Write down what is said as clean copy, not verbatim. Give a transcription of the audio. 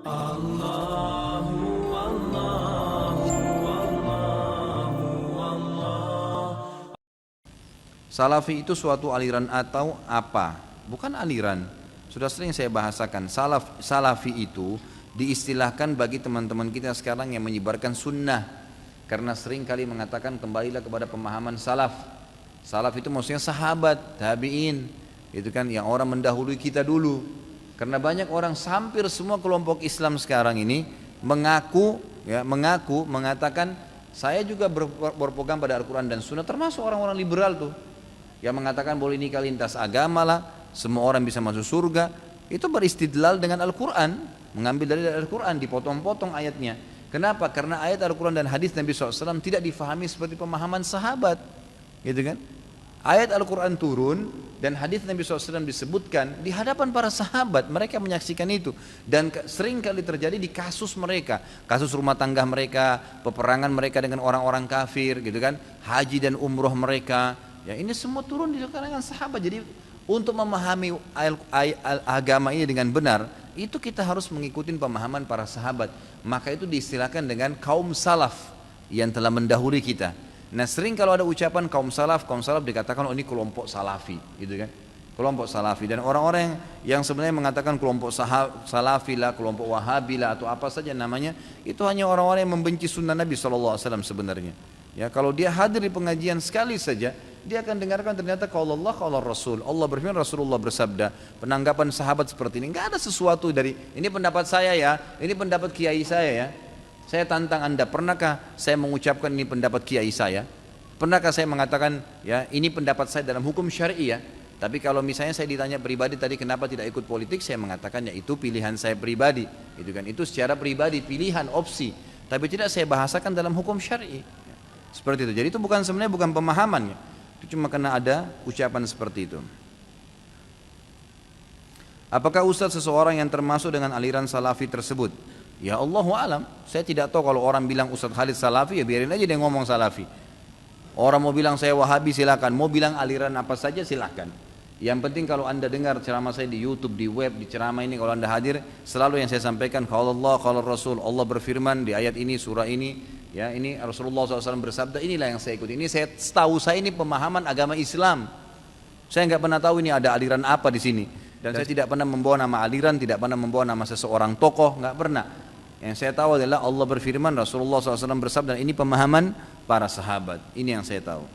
Allahu Allahu Allahu Allah. Salafi itu suatu aliran atau apa? Bukan aliran. Sudah sering saya bahasakan. Salafi itu diistilahkan bagi teman-teman kita sekarang yang menyebarkan sunnah. Karena sering kali mengatakan kembalilah kepada pemahaman salaf. Salaf itu maksudnya sahabat, tabi'in, itu kan yang orang mendahului kita dulu. Karena banyak orang, hampir semua kelompok Islam sekarang ini mengatakan saya juga berpegang pada Al-Quran dan Sunnah, termasuk orang-orang liberal tuh yang mengatakan boleh nikah lintas agama lah, semua orang bisa masuk surga. Itu beristidlal dengan Al-Quran, mengambil dari Al-Quran, dipotong-potong ayatnya. Kenapa? Karena ayat Al-Quran dan hadis Nabi SAW tidak difahami seperti pemahaman sahabat, gitu kan? Ayat Al-Quran turun dan hadis Nabi SAW disebutkan di hadapan para sahabat, mereka menyaksikan itu. Dan sering kali terjadi di kasus mereka, kasus rumah tangga mereka, peperangan mereka dengan orang-orang kafir, gitu kan, haji dan umroh mereka. Ya, ini semua turun di kalangan sahabat. Jadi untuk memahami agama ini dengan benar, itu kita harus mengikuti pemahaman para sahabat. Maka itu diistilahkan dengan kaum salaf yang telah mendahului kita. Nah, sering kalau ada ucapan kaum salaf dikatakan oh ini kelompok salafi, gitu kan? Kelompok salafi. Dan orang-orang yang sebenarnya mengatakan kelompok salafi lah, kelompok wahabi lah, atau apa saja namanya, itu hanya orang-orang yang membenci sunnah Nabi SAW sebenarnya. Ya, kalau dia hadir di pengajian sekali saja, dia akan dengarkan ternyata qaul Allah, qaul Rasul. Allah berfirman, Rasulullah bersabda. Penanggapan sahabat seperti ini, enggak ada sesuatu dari ini pendapat saya ya, ini pendapat kiai saya ya. Saya tantang Anda, pernahkah saya mengucapkan ini pendapat kiai saya? Pernahkah saya mengatakan ya ini pendapat saya dalam hukum syar'i ya? Tapi kalau misalnya saya ditanya pribadi tadi kenapa tidak ikut politik, saya mengatakan ya itu pilihan saya pribadi, itu kan, itu secara pribadi, pilihan, opsi. Tapi tidak saya bahasakan dalam hukum syar'i. Seperti itu. Jadi itu sebenarnya bukan pemahamannya. Itu cuma karena ada ucapan seperti itu. Apakah ustaz seseorang yang termasuk dengan aliran salafi tersebut? Ya Allahu alam, saya tidak tahu. Kalau orang bilang Ustaz Khalid salafi, ya biarin aja dia ngomong salafi. Orang mau bilang saya wahabi silakan, mau bilang aliran apa saja silakan. Yang penting kalau anda dengar ceramah saya di YouTube, di web, di ceramah ini, kalau anda hadir, selalu yang saya sampaikan qaul Allah, qaul Rasul. Allah berfirman di ayat ini, surah ini, ya ini Rasulullah SAW bersabda, inilah yang saya ikuti. Ini saya tahu, saya ini pemahaman agama Islam. Saya nggak pernah tahu ini ada aliran apa di sini. Dan saya tidak pernah membawa nama aliran, tidak pernah membawa nama seseorang tokoh, nggak pernah. Yang saya tahu adalah Allah berfirman, Rasulullah SAW bersabda, ini pemahaman para sahabat. Ini yang saya tahu.